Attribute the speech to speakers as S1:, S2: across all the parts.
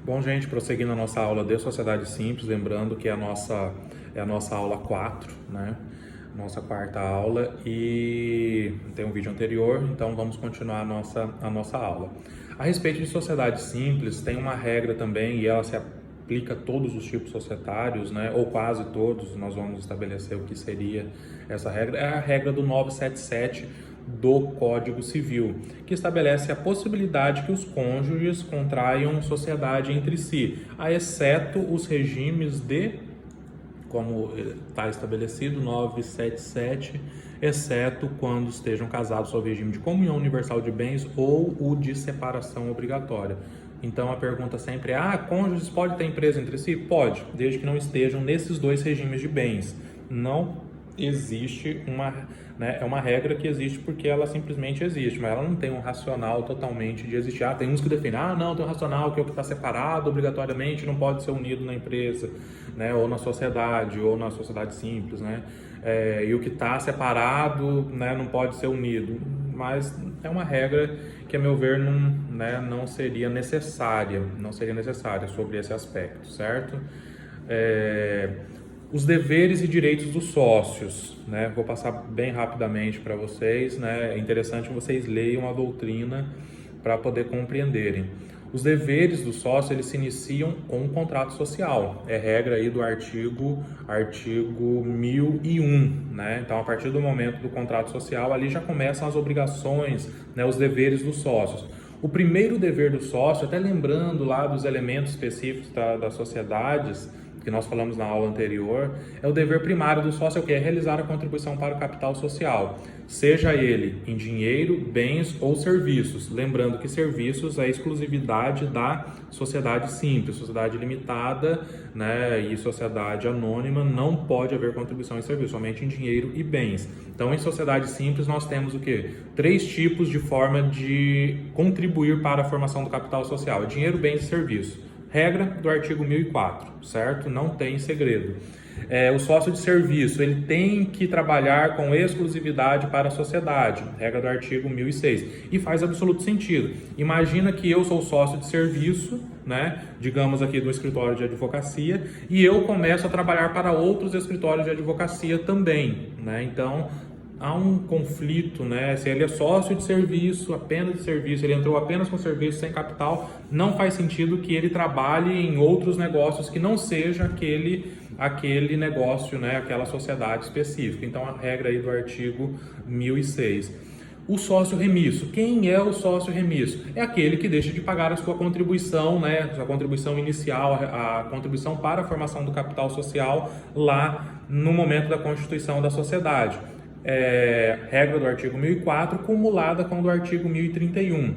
S1: Bom, gente, prosseguindo a nossa aula de Sociedade Simples, lembrando que é a nossa aula 4, né? Nossa quarta aula, e tem um vídeo anterior, então vamos continuar a nossa aula. A respeito de Sociedade Simples, tem uma regra também, e ela se aplica a todos os tipos societários, né? Ou quase todos. Nós vamos estabelecer o que seria essa regra. É a regra do 977 do Código Civil, que estabelece a possibilidade que os cônjuges contraiam sociedade entre si, a exceto os regimes de, como está estabelecido, 977, exceto quando estejam casados sob regime de comunhão universal de bens ou o de separação obrigatória. Então a pergunta sempre é: cônjuges podem ter empresa entre si? Pode, desde que não estejam nesses dois regimes de bens. Não existe é uma regra que existe porque ela simplesmente existe, mas ela não tem um racional totalmente de existir. Tem uns que definem, não, tem um racional que é o que está separado obrigatoriamente não pode ser unido na empresa, né, ou na sociedade simples, né, e o que está separado, né, não pode ser unido. Mas é uma regra que, a meu ver, não seria necessária sobre esse aspecto, certo? Os deveres e direitos dos sócios, né? Vou passar bem rapidamente para vocês, né? É interessante que vocês leiam a doutrina para poder compreenderem. Os deveres do sócio, eles se iniciam com um contrato social. É regra aí do artigo 1001, né? Então, a partir do momento do contrato social, ali já começam as obrigações, né? Os deveres dos sócios. O primeiro dever do sócio, até lembrando lá dos elementos específicos das sociedades, que nós falamos na aula anterior, é o dever primário do sócio, que é realizar a contribuição para o capital social, seja ele em dinheiro, bens ou serviços. Lembrando que serviços é exclusividade da sociedade simples, sociedade limitada, né, e sociedade anônima não pode haver contribuição em serviços, somente em dinheiro e bens. Então, em sociedade simples, nós temos o quê? 3 tipos de forma de contribuir para a formação do capital social: dinheiro, bens e serviços. Regra do artigo 1004, certo? Não tem segredo. O sócio de serviço, ele tem que trabalhar com exclusividade para a sociedade, regra do artigo 1006, e faz absoluto sentido. Imagina que eu sou sócio de serviço, né? Digamos aqui do escritório de advocacia, e eu começo a trabalhar para outros escritórios de advocacia também, né? Então, há um conflito, né? Se ele é sócio de serviço, apenas de serviço, ele entrou apenas com serviço, sem capital, não faz sentido que ele trabalhe em outros negócios que não seja aquele negócio, né? Aquela sociedade específica. Então, a regra aí do artigo 1006. O sócio remisso. Quem é o sócio remisso? É aquele que deixa de pagar a sua contribuição, né? Sua contribuição inicial, a contribuição para a formação do capital social lá no momento da constituição da sociedade. Regra do artigo 1004, cumulada com o do artigo 1031.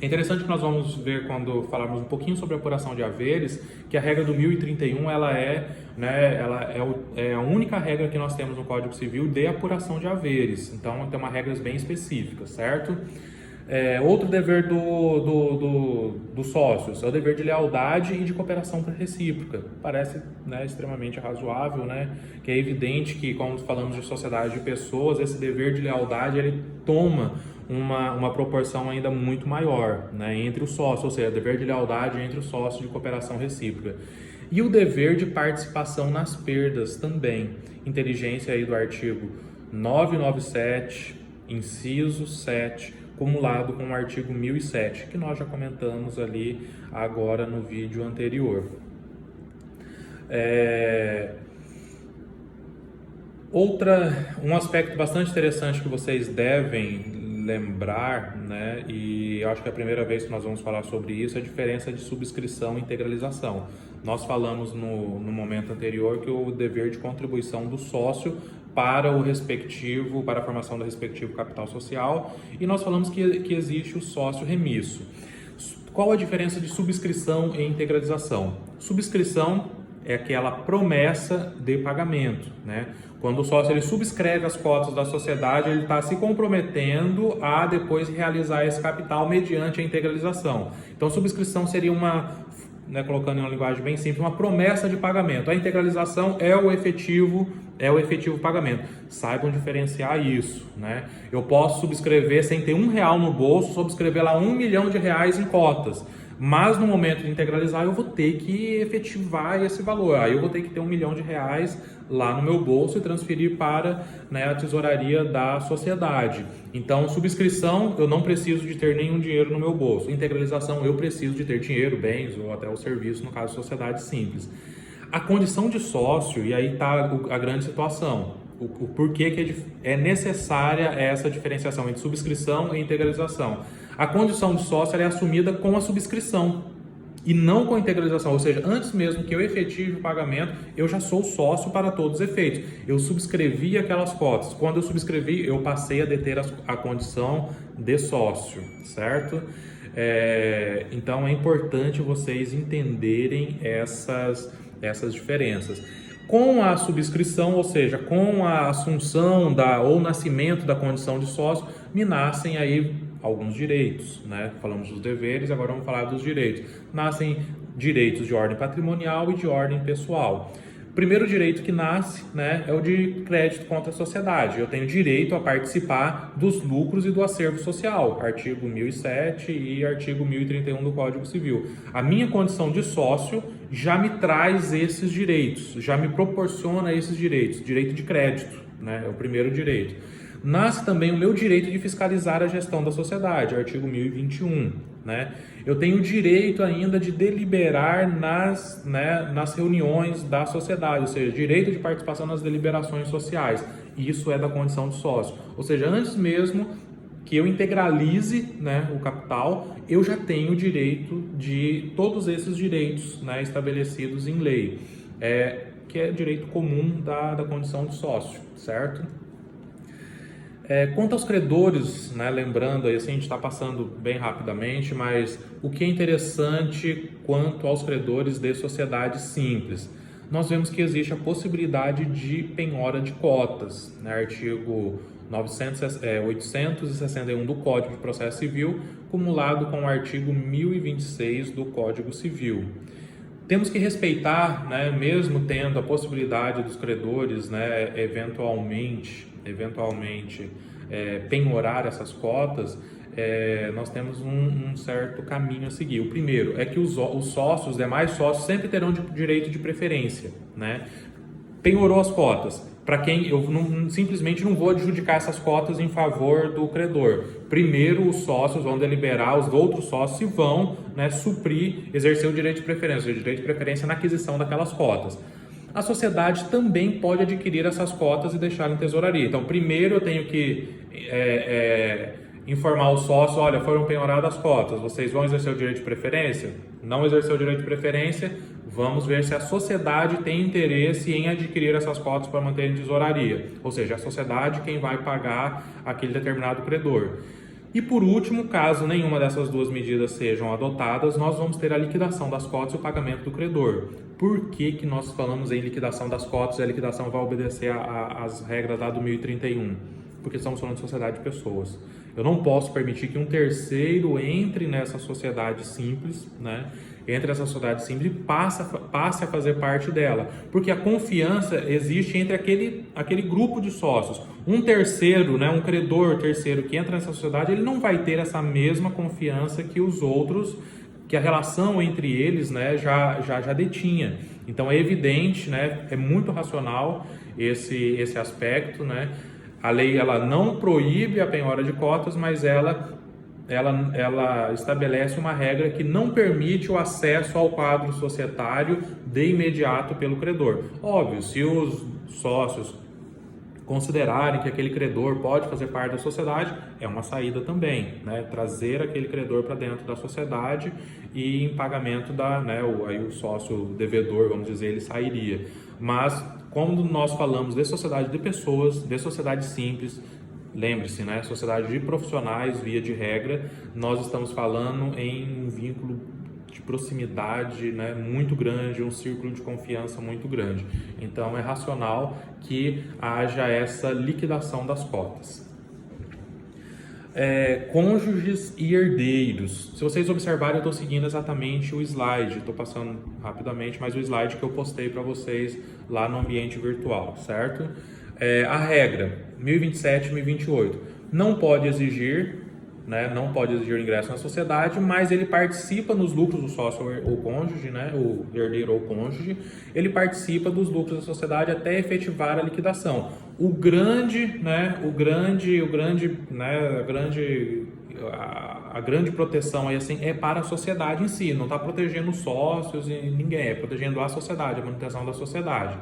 S1: É interessante que nós vamos ver, quando falarmos um pouquinho sobre a apuração de haveres, que a regra do 1031 ela é a única regra que nós temos no Código Civil de apuração de haveres. Então, tem uma regras bem específicas, certo? Outro dever dos sócios é o dever de lealdade e de cooperação recíproca. Parece, né, extremamente razoável, né? Que é evidente que, quando falamos de sociedade de pessoas, esse dever de lealdade ele toma uma proporção ainda muito maior, né, entre os sócios, ou seja, dever de lealdade entre os sócios de cooperação recíproca. E o dever de participação nas perdas também. Inteligência aí do artigo 997, inciso 7, cumulado com o artigo 1007, que nós já comentamos ali agora no vídeo anterior. Um aspecto bastante interessante que vocês devem lembrar, né, e eu acho que é a primeira vez que nós vamos falar sobre isso, é a diferença de subscrição e integralização. Nós falamos no momento anterior que o dever de contribuição do sócio para a formação do respectivo capital social, e nós falamos que existe o sócio remisso. Qual a diferença de subscrição e integralização? Subscrição é aquela promessa de pagamento, né? Quando o sócio ele subscreve as cotas da sociedade, ele está se comprometendo a depois realizar esse capital mediante a integralização. Então, subscrição seria colocando em uma linguagem bem simples, uma promessa de pagamento. A integralização é o efetivo é o efetivo pagamento. Saibam diferenciar isso, né? Eu posso subscrever sem ter R$ 1 no bolso, subscrever lá R$ 1 milhão em cotas. Mas no momento de integralizar eu vou ter que efetivar esse valor. Aí eu vou ter que ter R$ 1 milhão lá no meu bolso e transferir para, né, a tesouraria da sociedade. Então, subscrição, eu não preciso de ter nenhum dinheiro no meu bolso. Integralização, eu preciso de ter dinheiro, bens ou até o serviço, no caso, sociedade simples. A condição de sócio, e aí está a grande situação, o porquê que é necessária essa diferenciação entre subscrição e integralização. A condição de sócio é assumida com a subscrição e não com a integralização, ou seja, antes mesmo que eu efetive o pagamento, eu já sou sócio para todos os efeitos. Eu subscrevi aquelas cotas. Quando eu subscrevi, eu passei a deter a condição de sócio, certo? Então é importante vocês entenderem essas diferenças. Com a subscrição, ou seja, com a assunção ou nascimento da condição de sócio, me nascem aí alguns direitos, né? Falamos dos deveres, agora vamos falar dos direitos. Nascem direitos de ordem patrimonial e de ordem pessoal. O primeiro direito que nasce, né, é o de crédito contra a sociedade. Eu tenho direito a participar dos lucros e do acervo social, artigo 1007 e artigo 1031 do Código Civil. A minha condição de sócio já me traz esses direitos, já me proporciona esses direitos. Direito de crédito, né, é o primeiro direito. Nasce também o meu direito de fiscalizar a gestão da sociedade, artigo 1021, né? Eu tenho o direito ainda de deliberar nas reuniões da sociedade, ou seja, direito de participação nas deliberações sociais. Isso é da condição de sócio. Ou seja, antes mesmo que eu integralize, né, o capital, eu já tenho o direito de todos esses direitos, né, estabelecidos em lei, que é direito comum da condição de sócio, certo? Quanto aos credores, né, lembrando aí, assim, a gente está passando bem rapidamente, mas o que é interessante quanto aos credores de sociedade simples? Nós vemos que existe a possibilidade de penhora de cotas, né, artigo 861 do Código de Processo Civil, cumulado com o artigo 1026 do Código Civil. Temos que respeitar, né, mesmo tendo a possibilidade dos credores, né, eventualmente penhorar essas cotas, nós temos um certo caminho a seguir. O primeiro é que os sócios, os demais sócios, sempre terão direito de preferência, né? Penhorou as cotas. Para quem eu simplesmente não vou adjudicar essas cotas em favor do credor. Primeiro os sócios vão deliberar, os outros sócios, se vão, né, exercer o direito de preferência, o direito de preferência na aquisição daquelas cotas. A sociedade também pode adquirir essas cotas e deixar em tesouraria. Então, primeiro eu tenho que informar os sócios, olha, foram penhoradas as cotas, vocês vão exercer o direito de preferência? Não exercer o direito de preferência, vamos ver se a sociedade tem interesse em adquirir essas cotas para manter em tesouraria. Ou seja, a sociedade quem vai pagar aquele determinado credor. E por último, caso nenhuma dessas duas medidas sejam adotadas, nós vamos ter a liquidação das cotas e o pagamento do credor. Por que nós falamos em liquidação das cotas e a liquidação vai obedecer às regras lá do 1031? Porque estamos falando de sociedade de pessoas. Eu não posso permitir que um terceiro entre nessa sociedade simples, né? Entre essa sociedade simples e passe a fazer parte dela. Porque a confiança existe entre aquele grupo de sócios. Um terceiro, né, um credor terceiro que entra nessa sociedade, ele não vai ter essa mesma confiança que os outros, que a relação entre eles, né, já detinha. Então é evidente, né, é muito racional esse aspecto, né? A lei ela não proíbe a penhora de cotas, mas ela estabelece uma regra que não permite o acesso ao quadro societário de imediato pelo credor. Óbvio, se os sócios considerarem que aquele credor pode fazer parte da sociedade, é uma saída também, né? Trazer aquele credor para dentro da sociedade e em pagamento aí o sócio devedor, vamos dizer, ele sairia. Mas, quando nós falamos de sociedade de pessoas, de sociedade simples, lembre-se, né? Sociedade de profissionais, via de regra, nós estamos falando em um vínculo de proximidade, né, muito grande, um círculo de confiança muito grande. Então, é racional que haja essa liquidação das cotas. Cônjuges e herdeiros. Se vocês observarem, eu estou seguindo exatamente o slide, estou passando rapidamente, mas o slide que eu postei para vocês lá no ambiente virtual, certo? A regra 1027 e 1028 não pode exigir, né, não pode exigir ingresso na sociedade, mas ele participa nos lucros do sócio ou cônjuge, né, o herdeiro ou cônjuge, ele participa dos lucros da sociedade até efetivar a liquidação. A grande proteção aí, assim, é para a sociedade em si, não está protegendo os sócios e ninguém, é protegendo a sociedade, a manutenção da sociedade.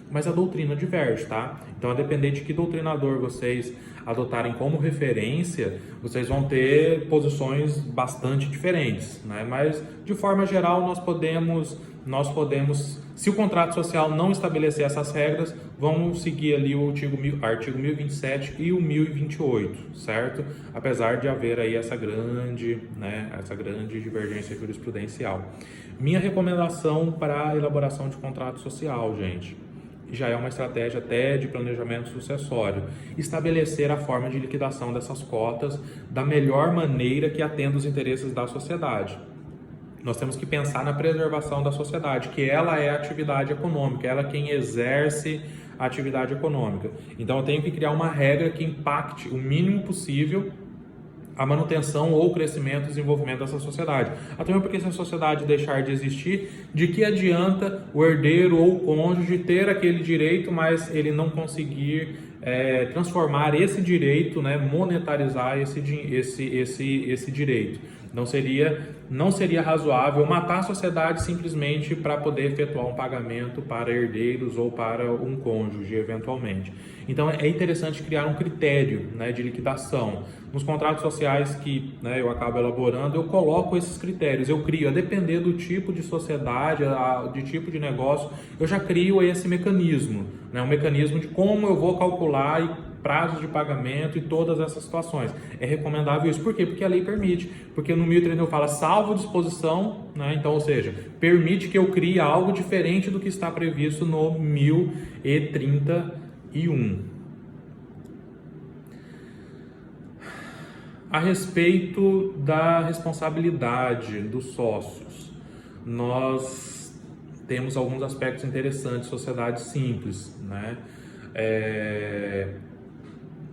S1: Mas a doutrina diverge, tá? Então, a depender de que doutrinador vocês adotarem como referência, vocês vão ter posições bastante diferentes, né? Mas, de forma geral, nós podemos, se o contrato social não estabelecer essas regras, vamos seguir ali o artigo 1027 e o 1028, certo? Apesar de haver aí essa grande divergência jurisprudencial. Minha recomendação para a elaboração de contrato social, gente, já é uma estratégia até de planejamento sucessório. Estabelecer a forma de liquidação dessas cotas da melhor maneira que atenda os interesses da sociedade. Nós temos que pensar na preservação da sociedade, que ela é a atividade econômica, ela é quem exerce a atividade econômica. Então eu tenho que criar uma regra que impacte o mínimo possível a manutenção ou crescimento e desenvolvimento dessa sociedade. Até mesmo porque se a sociedade deixar de existir, de que adianta o herdeiro ou o cônjuge ter aquele direito, mas ele não conseguir transformar esse direito, né, monetarizar esse direito. Não seria razoável matar a sociedade simplesmente para poder efetuar um pagamento para herdeiros ou para um cônjuge, eventualmente. Então, é interessante criar um critério, né, de liquidação. Nos contratos sociais que, né, eu acabo elaborando, eu coloco esses critérios. Eu crio, a depender do tipo de sociedade, de tipo de negócio, eu já crio esse mecanismo, né, um mecanismo de como eu vou calcular prazos de pagamento e todas essas situações. É recomendável isso. Por quê? Porque a lei permite. Porque no 1031 fala salvo disposição, né? Então, ou seja, permite que eu crie algo diferente do que está previsto no 1031. A respeito da responsabilidade dos sócios, nós temos alguns aspectos interessantes de sociedade simples, né?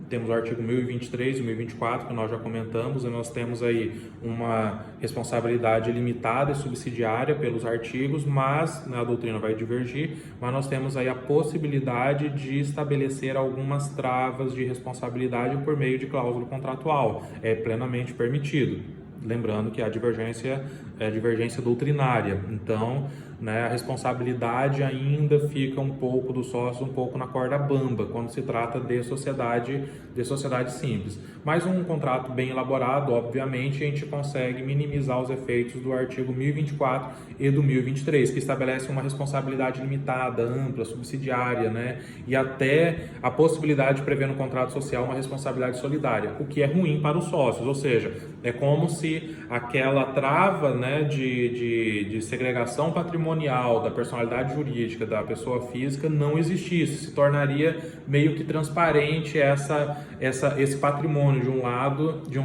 S1: Temos o artigo 1023 e 1024, que nós já comentamos, e nós temos aí uma responsabilidade limitada e subsidiária pelos artigos, mas a doutrina vai divergir, mas nós temos aí a possibilidade de estabelecer algumas travas de responsabilidade por meio de cláusula contratual. É plenamente permitido. Lembrando que a divergência é a divergência doutrinária, então, né, a responsabilidade ainda fica um pouco do sócio, um pouco na corda bamba, quando se trata de sociedade simples. Mas um contrato bem elaborado, obviamente, a gente consegue minimizar os efeitos do artigo 1024 e do 1023, que estabelece uma responsabilidade limitada, ampla, subsidiária, né, e até a possibilidade de prever no contrato social uma responsabilidade solidária, o que é ruim para os sócios, ou seja, é como se aquela trava, né, de segregação patrimonial da personalidade jurídica da pessoa física não existisse, se tornaria meio que transparente esse patrimônio de um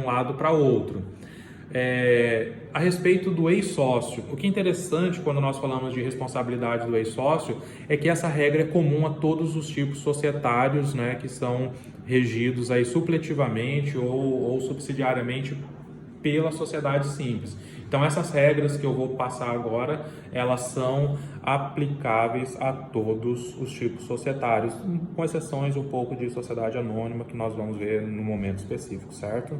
S1: lado para outro. A respeito do ex-sócio, o que é interessante quando nós falamos de responsabilidade do ex-sócio é que essa regra é comum a todos os tipos societários, né, que são regidos aí supletivamente ou subsidiariamente pela sociedade simples. Então, essas regras que eu vou passar agora, elas são aplicáveis a todos os tipos societários, com exceções um pouco de sociedade anônima, que nós vamos ver no momento específico, certo?